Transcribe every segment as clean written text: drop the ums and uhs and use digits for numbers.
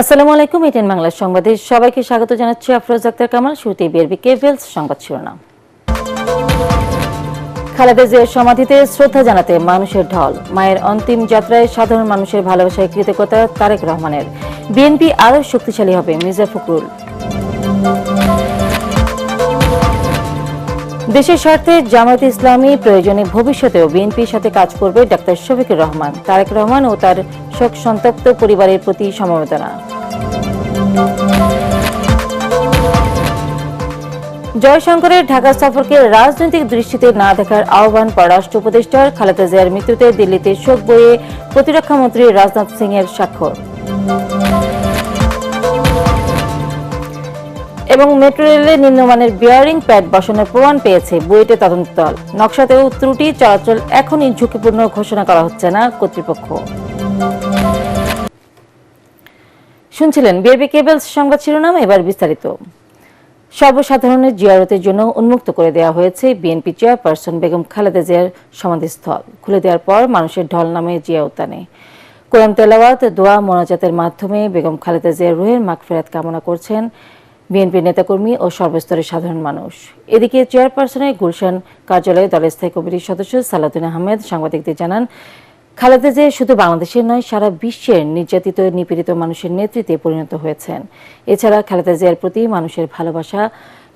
আসসালামু আলাইকুম, এটিএন বাংলার সংবাদে সবাইকে স্বাগত জানাচ্ছি। আফরোজ আক্তার কামাল। শুরুতেই বিআরবি কেভেলস সংবাদ শিরোনাম। খালেদা জিয়ার সমাধিতে শ্রদ্ধা জানাতে মানুষের ঢল। মায়ের অন্তিম যাত্রায় সাধারণ মানুষের ভালোবাসায় কৃতজ্ঞতা তারেক রহমানের। বিএনপি আরও শক্তিশালী হবে, মির্জা ফখরুল। দেশের স্বার্থে জামায়াতে ইসলামী প্রয়োজনে ভবিষ্যতেও বিএনপির সাথে কাজ করবে ডাক্তার শফিকুর রহমান। তারেক রহমান ও তার শোক সন্তপ্ত পরিবারের প্রতি সমবেদনা। জয়শঙ্করের ঢাকা সফরকে রাজনৈতিক দৃষ্টিতে না দেখার আহ্বান পররাষ্ট্র উপদেষ্টার। খালেদা জিয়ার মৃত্যুতে দিল্লিতে শোক বইয়ে প্রতিরক্ষা মন্ত্রী রাজনাথ সিং এর স্বাক্ষর। এবং মেট্রো রেলে নিম্নমানের বিয়ারিং প্যাড বসানোর প্রমাণ পেয়েছে বুয়েটে তদন্ত দল। নকশাতেও ত্রুটি, চলাচল এখনই ঝুঁকিপূর্ণ ঘোষণা করা হচ্ছে না কর্তৃপক্ষ। শুনছিলেন বিআরবি কেবলস সংবাদ শিরোনাম, এবার বিস্তারিত। সর্বসাধারণের জিয়ারতের জন্য উন্মুক্ত করে দেওয়া হয়েছে বিএনপি চেয়ারপারসন বেগম খালেদা জিয়ার সমাধিস্থল। খুলে দেওয়ার পর মানুষের ঢল নামে জিয়া উদ্যানে। কোরআন তেলাওয়াত, দোয়া, মোনাজাতের মাধ্যমে বেগম খালেদা জিয়ার রুহের মাগফিরাত কামনা করছেন বিএনপির নেতাকর্মী ও সর্বস্তরের সাধারণ মানুষ। এদিকে চেয়ারপারসনের গুলশান কার্যালয়ে দলের স্থায়ী কমিটির সদস্য সালাউদ্দিন আহমেদ সাংবাদিকদের জানান, খালেদা জিয়া শুধু বাংলাদেশের নয়, সারা বিশ্বের নির্যাতিত নিপীড়িত মানুষের নেতৃত্বে পরিণত হয়েছেন। এছাড়া খালেদা জিয়ার প্রতি মানুষের ভালোবাসা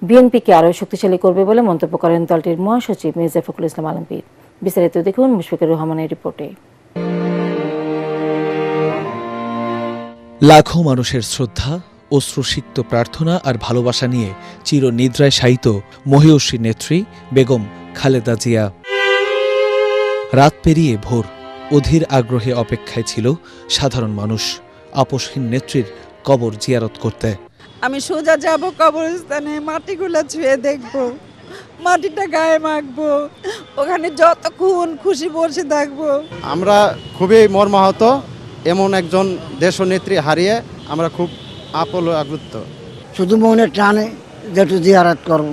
বিএনপিকে আরও শক্তিশালী করবে বলে মন্তব্য করেন দলটির মহাসচিব মির্জা ফখরুল ইসলাম আলমগীর। বিস্তারিত দেখুন মুশফিকুর রহমানের রিপোর্টে। লাখো মানুষের শ্রদ্ধা, অশ্রুসিক্ত প্রার্থনা আর ভালোবাসা নিয়ে চিরনিদ্রায় শায়িত মহিয়সী নেত্রী বেগম খালেদা জিয়া। রাত পেরিয়ে ভোর, অধীর আগ্রহে অপেক্ষায় ছিল সাধারণ মানুষ আপসহীন নেত্রীর কবর জিয়ারত করতে। আমি সোজা যাব কবরস্থানে, মাটিগুলো ছুঁয়ে দেখব, মাটিটা গায়ে মাখবো, ওখানে যতক্ষণ খুশি বসে থাকবো। আমরা খুবই মর্মাহত, এমন একজন দেশনেত্রী হারিয়ে আমরা খুব আপ্লুত। শুধু মনের টানে যেটু জিয়ারত করব।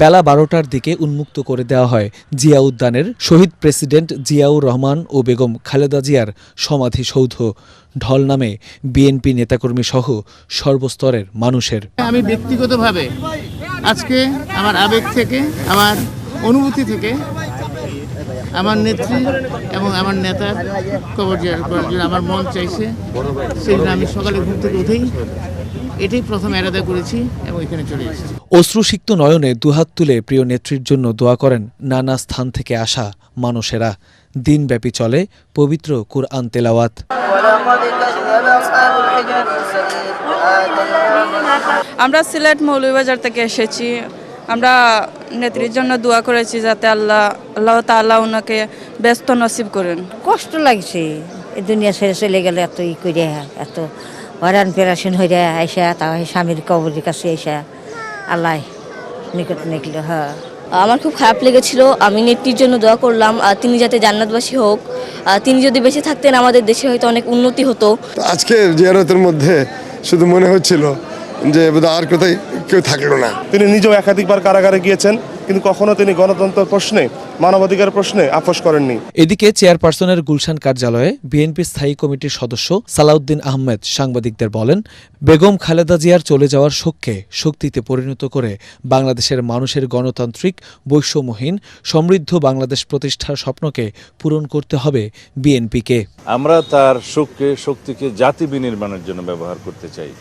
বেলা 12টার দিকে উন্মুক্ত করে দেওয়া হয় জিয়া উদ্যানের শহীদ প্রেসিডেন্ট জিয়াউর রহমান ও বেগম খালেদা জিয়ার সমাধিসৌধ। ঢল নামে বিএনপি নেতাকর্মী সহ সর্বস্তরের মানুষের। আমি ব্যক্তিগতভাবে আজকে আমার আবেগ থেকে, আমার অনুভূতি থেকে আমার নেত্রী এবং আমার নেতার কবর জিয়ারত করার জন্য আমার মন চাইছে। সেই জন্য আমি সকালে ঘুম থেকে উঠেই এটাই প্রথম এরাদা করেছি এবং এখানে চলে এসেছি। অশ্রুসিক্ত নয়নে দুহাত তুলে প্রিয় নেত্রীর জন্য দোয়া করেন নানা স্থান থেকে আসা মানুষেরা। দিনব্যাপী চলে পবিত্র কুরআন তেলাওয়াত। আমরা সিলেট মৌলভীবাজার থেকে এসেছি। আমরা নেত্রীর জন্য দোয়া করেছি যাতে আল্লাহ তাআলা ওনাকে ব্যস্ত নসিব করেন। কষ্ট লাগছে এই দুনিয়া ছেড়ে চলে গেলে, এত ই করে, এত হরান পেরাশন হয়ে আইসা, তাও স্বামীর কবরের কাছে আইসা আল্লাহ নিকট নিকল। হ্যাঁ, আমার খুব খারাপ লেগেছিল। আমি নেত্রীর জন্য দোয়া করলাম তিনি যাতে জান্নাতবাসী হোক। তিনি যদি বেঁচে থাকতেন আমাদের দেশে হয়তো অনেক উন্নতি হতো। আজকে জিয়ারতের মধ্যে শুধু মনে হচ্ছিল যে আর কোথায় কেউ থাকলো না। তিনি নিজেও একাধিকবার কারাগারে গিয়েছেন, কিন্তু কখনো তিনি গণতন্ত্র প্রশ্নে, মানবাধিকার প্রশ্নে আপোষ করেননি। এদিকে চেয়ারপারসনের গুলশান কার্যালয়ে বিএনপির স্থায়ী কমিটির সদস্য সালাউদ্দিন আহমেদ সাংবাদিকদের বলেন, বেগম খালেদা জিয়ার চলে যাওয়ার শোককে শক্তিতে পরিণত করে বাংলাদেশের মানুষের গণতান্ত্রিক, বৈষম্যহীন, সমৃদ্ধ বাংলাদেশ প্রতিষ্ঠার স্বপ্নকে পূরণ করতে হবে বিএনপিকে। আমরা তার শোককে, শক্তিকে জাতি বিনির্মাণের জন্য ব্যবহার করতে চাই,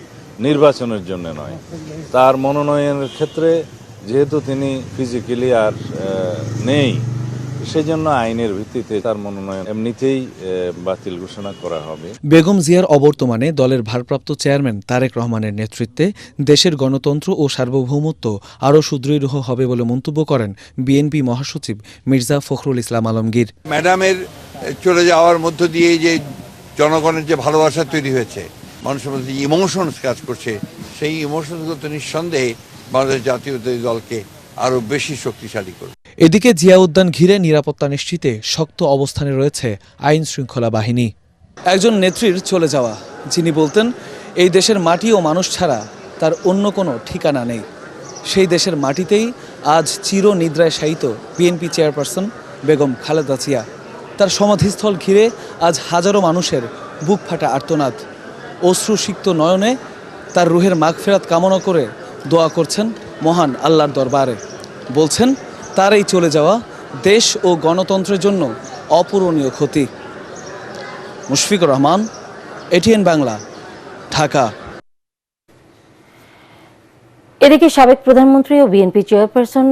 নির্বাচনের জন্য নয়। তার মনোনয়নের ক্ষেত্রে যেহেতু তিনি ফিজিক্যালি আর নেই, সেজন্য আইনের ভিত্তিতে তার মনোনয়ন এমনিতেই বাতিল ঘোষণা করা হবে। বেগম জিয়ার অবর্তমানে দলের ভারপ্রাপ্ত চেয়ারম্যান তারেক রহমানের নেতৃত্বে দেশের গণতন্ত্র ও সার্বভৌমত্ব আরও সুদৃঢ় হবে বলে মন্তব্য করেন বিএনপি মহাসচিব মির্জা ফখরুল ইসলাম আলমগীর। ম্যাডামের চলে যাওয়ার মধ্য দিয়ে যে জনগণের যে ভালোবাসা তৈরি হয়েছে, মানুষের মধ্যে ইমোশনস কাজ করছে, সেই ইমোশনসগুলো তো নিঃসন্দেহে বাংলাদেশ জাতীয়তাবাদী দলকে আরও বেশি শক্তিশালী করবে। এদিকে জিয়া উদ্যান ঘিরে নিরাপত্তা নিশ্চিতে শক্ত অবস্থানে রয়েছে আইন শৃঙ্খলা বাহিনী। একজন নেত্রীর চলে যাওয়া, যিনি বলতেন এই দেশের মাটি ও মানুষ ছাড়া তার অন্য কোনো ঠিকানা নেই, সেই দেশের মাটিতেই আজ চিরনিদ্রায় শায়িত বিএনপি চেয়ারপারসন বেগম খালেদা জিয়া। তার সমাধিস্থল ঘিরে আজ হাজারো মানুষের বুক ফাটা আর্তনাদ। অশ্রুসিক্ত নয়নে তার রুহের মাগফিরাত কামনা করে দোয়া করছেন মহান আল্লাহর দরবারে। বলছেন তার এই চলে যাওয়া দেশ ও গণতন্ত্রের জন্য অপূরণীয় ক্ষতি। মুশফিকুর রহমান, এটিএন বাংলা, ঢাকা। এদিকে সাবেক প্রধানমন্ত্রী ও বিএনপি চেয়ারপারসন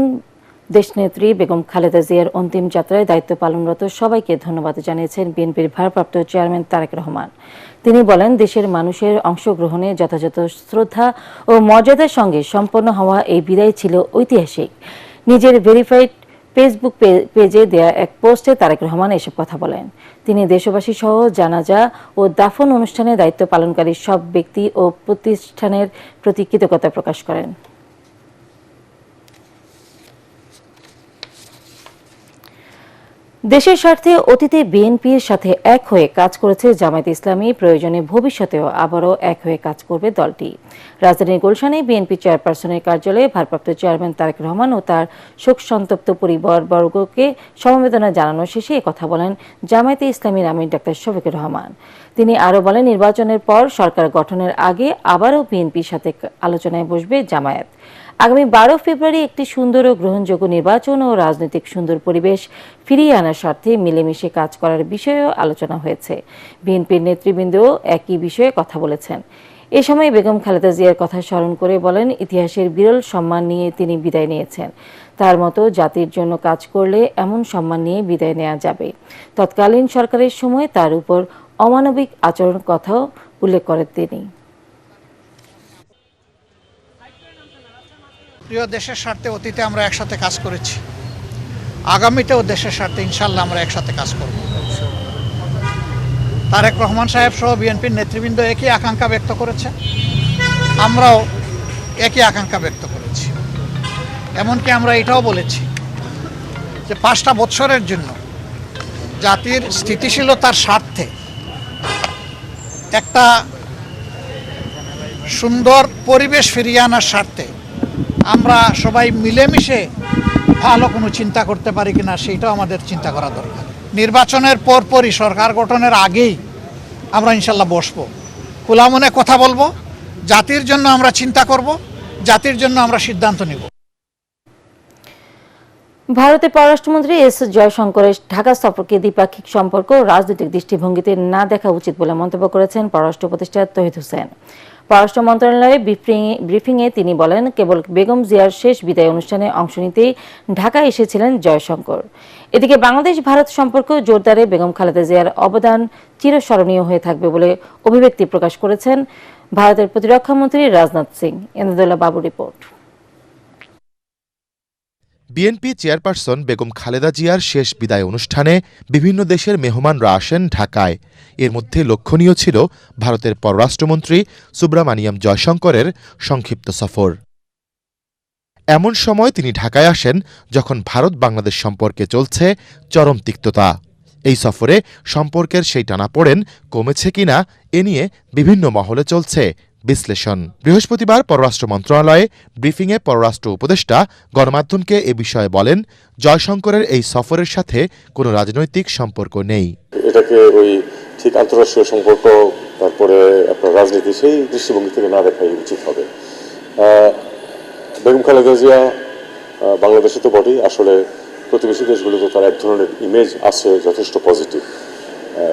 দেশনেত্রী বেগম খালেদা জিয়ার অন্তিম যাত্রায় দায়িত্ব পালনরত সবাইকে ধন্যবাদ জানিয়েছেন বিএনপির ভারপ্রাপ্ত চেয়ারম্যান তারেক রহমান। তিনি বলেন, দেশের মানুষের অংশগ্রহণে যথাযথ শ্রদ্ধা ও মর্যাদার সঙ্গে সম্পন্ন হওয়া এই বিদায় ছিল ঐতিহাসিক। নিজের ভেরিফাইড ফেসবুক পেজে দেয়া এক পোস্টে তারেক রহমান এসব কথা বলেন। তিনি দেশবাসী সহ জানাজা ও দাফন অনুষ্ঠানে দায়িত্ব পালনকারী সব ব্যক্তি ও প্রতিষ্ঠানের প্রতি কৃতজ্ঞতা প্রকাশ করেন। দেশের স্বার্থে অতীতে বিএনপির সাথে এক হয়ে কাজ করেছে জামায়াতে ইসলামী। প্রয়োজনে ভবিষ্যতেও আবারও এক হয়ে কাজ করবে দলটি। রাজধানীর গুলশানে বিএনপি চেয়ারপারসনের কার্যালয়ে ভারপ্রাপ্ত চেয়ারম্যান তারেক রহমান ও তার শোকসন্তপ্ত পরিবারবর্গকে সমবেদনা জানানো শেষে একথা বলেন জামায়াতে ইসলামীর আমির ডাক্তার শফিকুর রহমান। তিনি আরও বলেন, নির্বাচনের পর সরকার গঠনের আগে আবারও বিএনপির সাথে আলোচনায় বসবে জামায়াত। আগামী 12 ফেব্রুয়ারি একটি সুন্দর ও গ্রহণযোগ্য নির্বাচন ও রাজনৈতিক সুন্দর পরিবেশ ফিরিয়ে আনার স্বার্থে মিলেমিশে কাজ করার বিষয়েও আলোচনা হয়েছে। বিএনপির নেতৃবৃন্দও একই বিষয়ে কথা বলেছেন। এ সময় বেগম খালেদা জিয়ার কথা স্মরণ করে বলেন, ইতিহাসের বিরল সম্মান নিয়ে তিনি বিদায় নিয়েছেন। তার মতো জাতির জন্য কাজ করলে এমন সম্মান নিয়ে বিদায় নেওয়া যাবে। তৎকালীন সরকারের সময় তার উপর অমানবিক আচরণ কথাও উল্লেখ করেন তিনি। প্রিয় দেশের স্বার্থে অতীতে আমরা একসাথে কাজ করেছি, আগামীতেও দেশের স্বার্থে ইনশাল্লাহ আমরা একসাথে কাজ করব। তারেক রহমান সাহেব সহ বিএনপির নেতৃবৃন্দ একই আকাঙ্ক্ষা ব্যক্ত করেছে, আমরাও একই আকাঙ্ক্ষা ব্যক্ত করেছি। এমনকি আমরা এটাও বলেছি যে 5টা বৎসরের জন্য জাতির স্থিতিশীলতার স্বার্থে একটা সুন্দর পরিবেশ ফিরিয়ে আনার স্বার্থে আমরা সবাই মিলেমিশে ভালো কোনো চিন্তা করতে পারি কিনা সেইটাও আমাদের চিন্তা করা দরকার। নির্বাচনের পরপরই সরকার গঠনের আগেই আমরা ইনশাল্লাহ বসবো, খোলা মনে কথা বলবো, জাতির জন্য আমরা চিন্তা করব, জাতির জন্য আমরা সিদ্ধান্ত নিব। ভারতের পররাষ্ট্রমন্ত্রী এস জয়শঙ্করের ঢাকা সফরকে দ্বিপাক্ষিক সম্পর্ক ও রাজনৈতিক দৃষ্টিভঙ্গিতে না দেখা উচিত বলে মন্তব্য করেছেন পররাষ্ট্র উপদেষ্টা তৌহিদ হোসেন। পররাষ্ট্র মন্ত্রণালয়ে ব্রিফিংয়ে তিনি বলেন, কেবল বেগম জিয়ার শেষ বিদায় অনুষ্ঠানে অংশ নিতেই ঢাকা এসেছিলেন জয়শঙ্কর। এদিকে বাংলাদেশ ভারত সম্পর্ক জোরদারে বেগম খালেদা জিয়ার অবদান চিরস্মরণীয় হয়ে থাকবে বলে অভিব্যক্তি প্রকাশ করেছেন ভারতের প্রতিরক্ষামন্ত্রী রাজনাথ সিং। এনাদুল্লাহ বাবু report. BNP chairperson Begum Khaleda জিয়ার শেষ বিদায় অনুষ্ঠানে বিভিন্ন দেশের মেহমানরা আসেন ঢাকায়। এর মধ্যে লক্ষণীয় ছিল ভারতের পররাষ্ট্রমন্ত্রী সুব্রামানিয়াম জয়শঙ্করের সংক্ষিপ্ত সফর। এমন সময় তিনি ঢাকায় আসেন যখন ভারত বাংলাদেশ সম্পর্কে চলছে চরম তিক্ততা। এই সফরে সম্পর্কের সেই টানাপোড়েন কমেছে কিনা এ নিয়ে বিভিন্ন মহলে চলছে বিশ্লেষণ। বৃহস্পতিবার পররাষ্ট্র মন্ত্রণালয়ে ব্রিফিংয়ে পররাষ্ট্র উপদেষ্টা গণমাধ্যমকে এ বিষয়ে বলেন, জয়শঙ্করের এই সফরের সাথে কোনো রাজনৈতিক সম্পর্ক নেই। এটাকে ওই ঠিক আন্তঃরাষ্ট্রীয় সম্পর্ক, তারপরে আপনার রাজনীতি, সেই দৃষ্টিভঙ্গি থেকে না দেখাই উচিত হবে। বেগম খালেদা জিয়া বাংলাদেশে তো বটেই, আসলে প্রতিবেশী দেশগুলোতে তার এক ধরনের ইমেজ আছে যথেষ্ট পজিটিভ,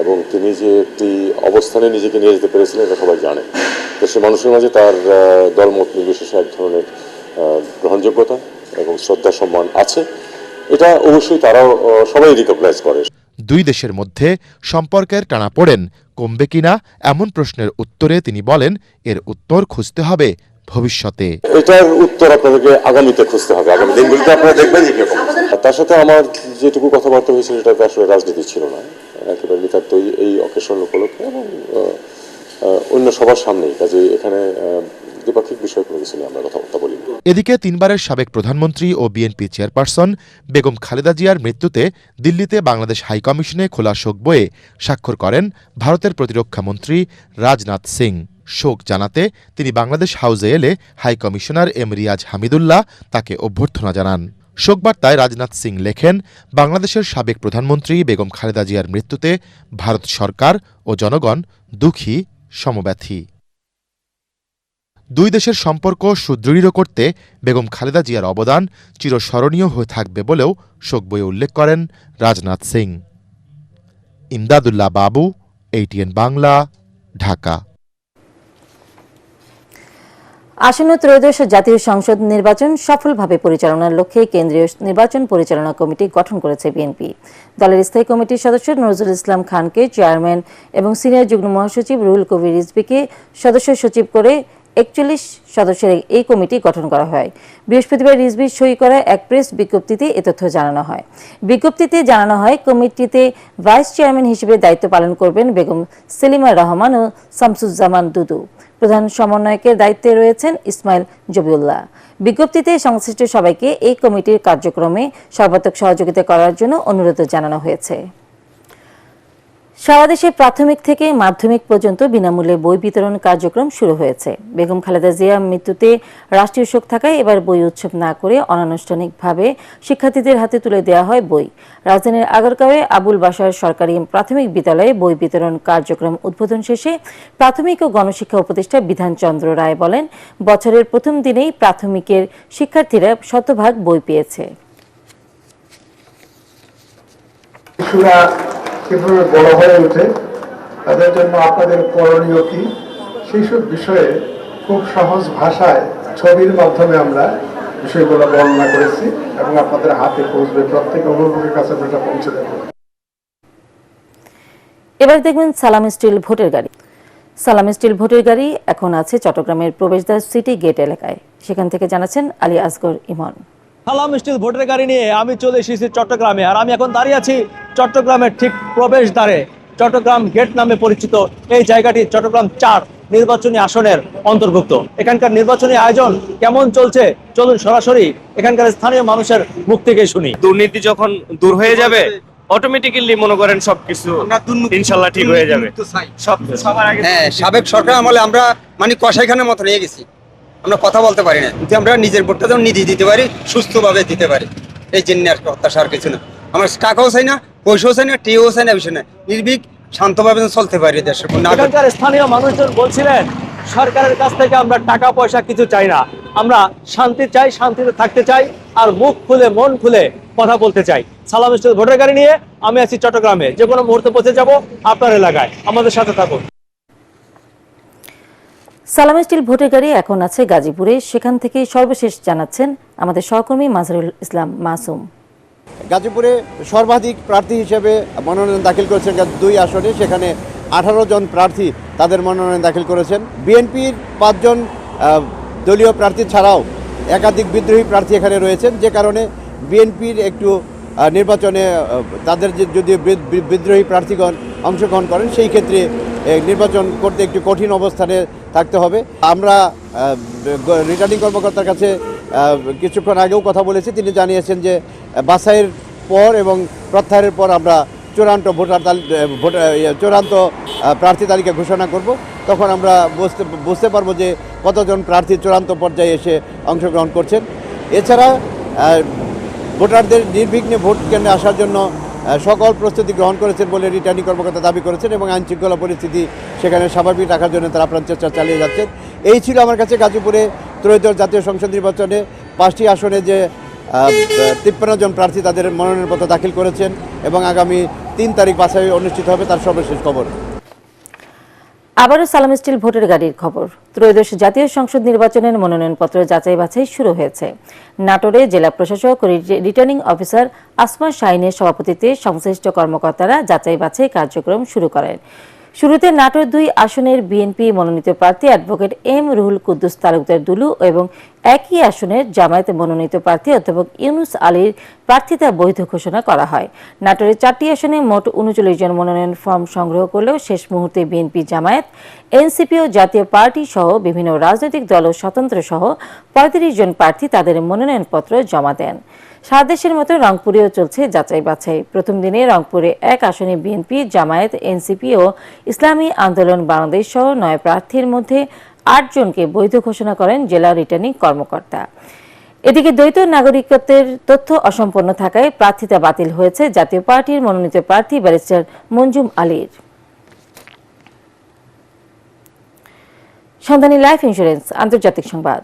এবং তিনি যে একটি অবস্থানে নিজেকে নিয়ে যেতে পেরেছিলেন এটা সবাই জানে। দেশের মানুষের মাঝে তার দলমত নির্বিশেষে এক ধরনের গ্রহণযোগ্যতা এবং শ্রদ্ধা সম্মান আছে, এটা অবশ্যই তারাও সবাই রিকগনাইজ করে। দুই দেশের মধ্যে সম্পর্কের টানাপোড়েন কমবে কিনা এমন প্রশ্নের উত্তরে তিনি বলেন, এর উত্তর খুঁজতে হবে ভবিষ্যতে। এটার উত্তর আপনাদেরকে আগামীতে খুঁজতে হবে, আগামী দিনগুলিতে আপনারা দেখবেন যে কিরকম। তার সাথে আমার যেটুকু কথাবার্তা হয়েছিল সেটাতে আসলে রাজনীতি ছিল না, একেবারে নিতান্ত এই অকেশন উপলক্ষে এবং অন্য সবার সামনেই, কাজে এখানে দ্বিপাক্ষিক বিষয় কোনো কিছু নিয়ে আমরা কথাবার্তা বলি। এদিকে 3বারের সাবেক প্রধানমন্ত্রী ও বিএনপি চেয়ারপারসন বেগম খালেদা জিয়ার মৃত্যুতে দিল্লিতে বাংলাদেশ হাইকমিশনে খোলা শোক বইয়ে স্বাক্ষর করেন ভারতের প্রতিরক্ষামন্ত্রী রাজনাথ সিং। শোক জানাতে তিনি বাংলাদেশ হাউসে এলে হাইকমিশনার এম রিয়াজ হামিদুল্লাহ তাকে অভ্যর্থনা জানান। শোকবার্তায় রাজনাথ সিং লেখেন, বাংলাদেশের সাবেক প্রধানমন্ত্রী বেগম খালেদা জিয়ার মৃত্যুতে ভারত সরকার ও জনগণ দুঃখী, সমব্যথী। দুই দেশের সম্পর্ক সুদৃঢ় করতে বেগম খালেদা জিয়ার অবদান চিরস্মরণীয় হয়ে থাকবে বলেও শোক বইয়ে উল্লেখ করেন রাজনাথ সিং। ইমদাদুল্লাহ বাবু, ATN বাংলা, ঢাকা। আসন্ন ত্রয়োদশ জাতীয় সংসদ নির্বাচন সফলভাবে পরিচালনার লক্ষ্যে কেন্দ্রীয় নির্বাচন পরিচালনা কমিটি গঠন করেছে বিএনপি। দলের স্থায়ী কমিটির সদস্য নজরুল ইসলাম খানকে চেয়ারম্যান এবং সিনিয়র যুগ্ম মহাসচিব রুহুল কবির রিজভীকে সদস্য সচিব করে 41 সদস্যের এই কমিটি গঠন করা হয়। বৃহস্পতিবার রিজভীর সই করা এক প্রেস বিজ্ঞপ্তিতে এ তথ্য জানানো হয়। বিজ্ঞপ্তিতে জানানো হয়, কমিটিতে ভাইস চেয়ারম্যান হিসেবে দায়িত্ব পালন করবেন বেগম সেলিমা রহমান ও শামসুজ্জামান দুদু। প্রধান সমন্বয়কের দায়িত্বে রয়েছেন ইসমাইল জবিউল্লাহ। বিজ্ঞপ্তিতে সংশ্লিষ্ট সবাইকে এই কমিটির কার্যক্রমে সর্বাত্মক সহযোগিতা করার জন্য অনুরোধ জানানো হয়েছে। সারা দেশে প্রাথমিক থেকে মাধ্যমিক পর্যন্ত বিনামূল্যে বই বিতরণ কার্যক্রম শুরু হয়েছে। বেগম খালেদা জিয়ার মৃত্যুতে রাষ্ট্রীয় শোক থাকায় এবার বই উৎসব না করে অনানুষ্ঠানিকভাবে শিক্ষার্থীদের হাতে তুলে দেওয়া হয় বই। রাজধানীর আগারগাঁওয়ে আবুল বাশার সরকারি প্রাথমিক বিদ্যালয়ে বই বিতরণ কার্যক্রম উদ্বোধন শেষে প্রাথমিক ও গণশিক্ষা উপদেষ্টা বিধানচন্দ্র রায় বলেন, বছরের প্রথম দিনেই প্রাথমিকের শিক্ষার্থীরা শতভাগ বই পেয়েছে। কিভাবে বড় হয়ে ওঠে, তাদের জন্য আপনাদের করণীয় কি, সেই সব বিষয়ে খুব সহজ ভাষায় ছবির মাধ্যমে আমরা বিষয়গুলো বর্ণনা করেছি এবং আপনাদের হাতে পৌঁছবে, প্রত্যেক অভিভাবকের কাছে আমরা পৌঁছে দেব। এবার দেখবেন সালাম স্টিল ভোটের গাড়ি। সালাম স্টিল ভোটের গাড়ি এখন আছে চট্টগ্রামের প্রবেশদ্বার সিটি গেট এলাকায়। সেখান থেকে জানাচ্ছেন আলী আসগর ইমন। সালাম স্টিল ভোটের গাড়ি নিয়ে আমি চলে এসেছি চট্টগ্রামে, আর আমি এখন দাঁড়িয়ে আছি চট্টগ্রামের ঠিক প্রবেশদ্বারে। চট্টগ্রাম গেট নামে পরিচিত এই জায়গাটি চট্টগ্রাম 4 নির্বাচনী আসনের অন্তর্ভুক্ত। এখানকার নির্বাচনী আয়োজন কেমন চলছে, চলুন সরাসরি এখানকার স্থানীয় মানুষের মুখ থেকে শুনি। দুর্নীতি যখন দূর হয়ে যাবে, অটোমেটিক্যালি মনে করেন সবকিছু ইনশাল্লাহ ঠিক হয়ে যাবে। হ্যাঁ, সাবেক সরকার আমলে আমরা মানে কসাইখানের মতো নিয়ে গেছি, আমরা কথা বলতে পারি না, কিন্তু আমরা নিজের ভোটটা যেমন নিজে দিতে পারি, সুস্থভাবে দিতে পারি, এই জন্য আর হতাশা আর কিছু না। আমার টাকাও চাই না, পয়সাও চাই না, টিও চাই না, বিষয় না, নির্ভীক শান্তভাবে চলতে পারি দেশের। এখানকার স্থানীয় মানুষজন বলছিলেন, সরকারের কাছ থেকে আমরা টাকা পয়সা কিছু চাই না, আমরা শান্তি চাই, শান্তিতে থাকতে চাই, আর মুখ খুলে মন খুলে কথা বলতে চাই। সালাম স্টিল ভোটের গাড়ি নিয়ে আমি আছি চট্টগ্রামে, যে কোনো মুহূর্তে পৌঁছে যাব আপনার এলাকায়, আমাদের সাথে থাকুন। সালাম স্টিল ভোটের গাড়ি এখন আছে গাজীপুরে। সেখান থেকে সর্বশেষ জানাচ্ছেন আমাদের সহকর্মী মাজহারুল ইসলাম মাসুম। গাজীপুরে সর্বাধিক প্রার্থী হিসেবে মনোনয়ন দাখিল করেছেন 2 আসনে, সেখানে 18 জন প্রার্থী তাদের মনোনয়ন দাখিল করেছেন। বিএনপির 5 জন দলীয় প্রার্থী ছাড়াও একাধিক বিদ্রোহী প্রার্থী এখানে রয়েছেন, যে কারণে বিএনপির একটু নির্বাচনে তাদের যদি বিদ্রোহী প্রার্থীগণ অংশগ্রহণ করেন, সেই ক্ষেত্রে নির্বাচন করতে একটু কঠিন অবস্থানে থাকতে হবে। আমরা রিটার্নিং কর্মকর্তার কাছে কিছুক্ষণ আগেও কথা বলেছি, তিনি জানিয়েছেন যে বাছাইয়ের পর এবং প্রত্যাহারের পর আমরা চূড়ান্ত চূড়ান্ত প্রার্থী তালিকা ঘোষণা করব, তখন আমরা বুঝতে পারবো যে কতজন প্রার্থী চূড়ান্ত পর্যায়ে এসে অংশগ্রহণ করছেন। এছাড়া ভোটারদের নির্বিঘ্নে ভোট কেন্দ্রে আসার জন্য সকল প্রস্তুতি গ্রহণ করেছেন বলে রিটার্নিং কর্মকর্তা দাবি করেছেন এবং আইন শৃঙ্খলা পরিস্থিতি সেখানে স্বাভাবিক রাখার জন্য তারা আপ্রাণ চেষ্টা চালিয়ে যাচ্ছেন। এই ছিল আমার কাছে গাজীপুরে ত্রয়োদশ জাতীয় সংসদ নির্বাচনে 5টি আসনে যে 53 জন প্রার্থী তাদের মনোনয়নপত্র দাখিল করেছেন এবং আগামী 3 তারিখ বাছাই অনুষ্ঠিত হবে, তার সর্বশেষ খবর। আবারও সালাম স্টিল ভোটের গাড়ির খবর। ত্রয়োদশ জাতীয় সংসদ নির্বাচনের মনোনয়নপত্র যাচাই বাছাই শুরু হয়েছে। নাটোরে জেলা প্রশাসক ও রিটার্নিং অফিসার আসমা শাহিনের সভাপতিত্বে সংশ্লিষ্ট কর্মকর্তারা যাচাই বাছাই কার্যক্রম শুরু করেন। শুরুতে নাটোর 2 আসনের বিএনপি মনোনীত প্রার্থী অ্যাডভোকেট এম রুহুল কুদ্দুস তালুকদার দুলু এবং একই আসনের জামায়াত মনোনীত প্রার্থী অধ্যাপক ইউনুস আলীর প্রার্থিতা বৈধ ঘোষণা করা হয়। নাটোরের 4টি আসনে মোট 39 জন মনোনয়ন ফর্ম সংগ্রহ করলেও শেষ মুহূর্তে বিএনপি, জামায়াত, এনসিপি ও জাতীয় পার্টি সহ বিভিন্ন রাজনৈতিক দল ও স্বতন্ত্র সহ 35 জন প্রার্থী তাদের মনোনয়নপত্র জমা দেন। সারা দেশের মতো রংপুরেও চলছে যাচাই বাছাই। প্রথম দিনে রংপুরে 1 আসনে বিএনপি, জামায়াত, এনসিপি ও ইসলামী আন্দোলন বাংলাদেশ সহ 9 প্রার্থীর মধ্যে 8 জনকে বৈধ ঘোষণা করেন জেলা রিটার্নিং কর্মকর্তা। এদিকে দ্বৈত নাগরিকত্বের তথ্য অসম্পন্ন থাকায় প্রার্থিতা বাতিল হয়েছে জাতীয় পার্টির মনোনীত প্রার্থী ব্যারিস্টার মঞ্জুম আলীর। সন্ধানী লাইফ ইন্স্যুরেন্স আন্তর্জাতিক সংবাদ।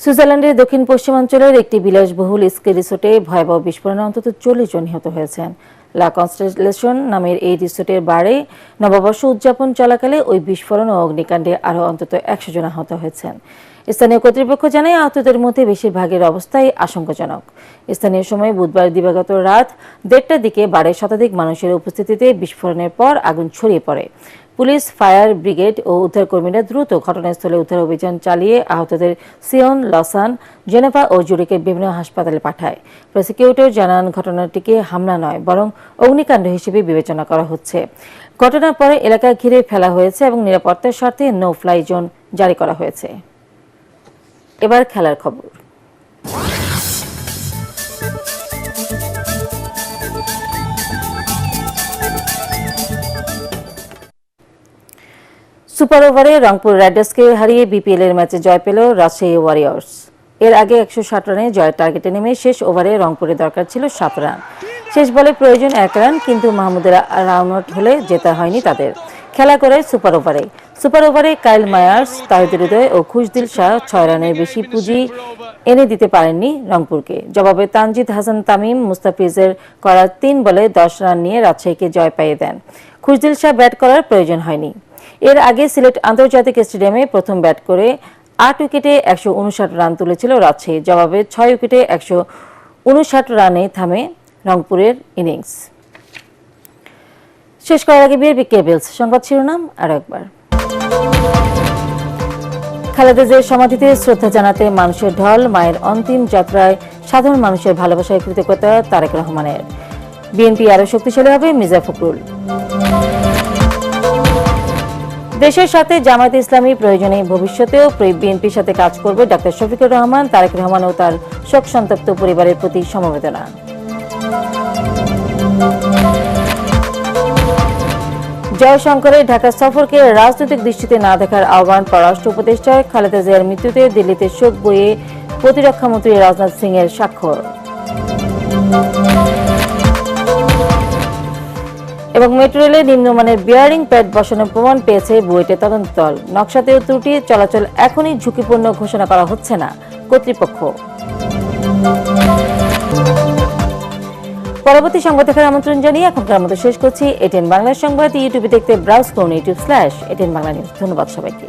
সুইজারল্যান্ডের দক্ষিণ পশ্চিমাঞ্চলের একটি বিলাসবহুল স্কি রিসোর্টে ভয়াবহ বিস্ফোরণে অন্তত 40 জন নিহত হয়েছেন। লা কনস্টেলেশন নামের এই রিসোর্টের বারে নববর্ষ উদযাপন চলাকালে ওই বিস্ফোরণ ও অগ্নিকাণ্ডে আরও অন্তত 100 জন আহত হয়েছেন। স্থানীয় কর্তৃপক্ষ জানায় আহতদের মধ্যে বেশিরভাগের অবস্থাই আশঙ্কাজনক। স্থানীয় সময় বুধবার দিবাগত রাত 1:30টার দিকে বারে শতাধিক মানুষের উপস্থিতিতে বিস্ফোরণের পর আগুন ছড়িয়ে পড়ে। পুলিশ, ফায়ার ব্রিগেড ও উদ্ধারকর্মীরা দ্রুত ঘটনাস্থলে উদ্ধার অভিযান চালিয়ে আহতদের সিয়ন, লসান, জেনেভা ও জুরিকের বিভিন্ন হাসপাতালে পাঠায়। প্রসিকিউটর জানান, ঘটনাটিকে হামলা নয় বরং অগ্নিকাণ্ড হিসেবে বিবেচনা করা হচ্ছে। ঘটনার পরে এলাকা ঘিরে ফেলা হয়েছে এবং নিরাপত্তার স্বার্থে নো ফ্লাই জোন জারি করা হয়েছে। এবার খেলার খবর। সুপার ওভারে রংপুর রাইডার্সকে হারিয়ে বিপিএল এর ম্যাচে জয় পেল রাজশাহী ওয়ারিয়র্স। এর আগে 160 রানে জয়ের টার্গেটে নেমে শেষ ওভারে রংপুরের দরকার ছিল 7 রান। শেষ বলে প্রয়োজন 1 রান, কিন্তু মাহমুদের রান আউট হলে জেতা হয়নি তাদের। খেলা করে সুপার ওভারে কাইল মায়ার্স, তাহিদ হৃদয় ও খুশদিল শাহ 6 রানের বেশি পুঁজি এনে দিতে পারেননি রংপুরকে। জবাবে তানজিদ হাসান তামিম মুস্তাফিজের করা 3 বলে 10 রান নিয়ে রাজশাহীকে জয় পাইয়ে দেন। খুশদিল শাহ ব্যাট করার প্রয়োজন হয়নি। এর আগে সিলেট আন্তর্জাতিক স্টেডিয়ামে প্রথম ব্যাট করে 8 উইকেটে 159 রান তুলেছিল রাজশাহী। জবাবে 6 উইকেটে 159 রানে থামে রংপুরের ইনিংস। শেষ করার আগে বিআরবি কেবলস সংবাদ শিরোনাম আরো একবার। খালেদা জিয়ার সমাধিতে শ্রদ্ধা জানাতে মানুষের ঢল। মায়ের অন্তিম যাত্রায় সাধারণ মানুষের ভালোবাসায় কৃতজ্ঞতা তারেক রহমানের। বিএনপি আরো শক্তিশালী হবে, মির্জা ফখরুল। দেশের সাথে জামায়াতে ইসলামী প্রয়োজনে ভবিষ্যতেও বিএনপির সাথে কাজ করবে ডাক্তার শফিকুর রহমান। তারেক রহমান ও তার শোক সন্তপ্ত পরিবারের প্রতি সমবেদনা। জয়শঙ্করের ঢাকা সফরকে রাজনৈতিক দৃষ্টিতে না দেখার আহ্বান পররাষ্ট্র উপদেষ্টার। খালেদা জিয়ার মৃত্যুতে দিল্লিতে শোক বইয়ে প্রতিরক্ষামন্ত্রী রাজনাথ সিং এর স্বাক্ষর। এবং মেট্রো রেলে নিম্নমানের বিয়ারিং প্যাড বসানোর প্রমাণ পেয়েছে বুয়েটের তদন্ত দল। নকশাতেও ত্রুটি, চলাচল এখনই ঝুঁকিপূর্ণ ঘোষণা করা হচ্ছে না কর্তৃপক্ষ। পরবর্তী সংবাদ দেখার আমন্ত্রণ জানিয়ে এখনকার মতো শেষ করছি। এটিএন বাংলা সংবাদ ইউটিউবে দেখতে ব্রাউজ করুন youtube/এটিএন বাংলা নিউজ। ধন্যবাদ সবাইকে।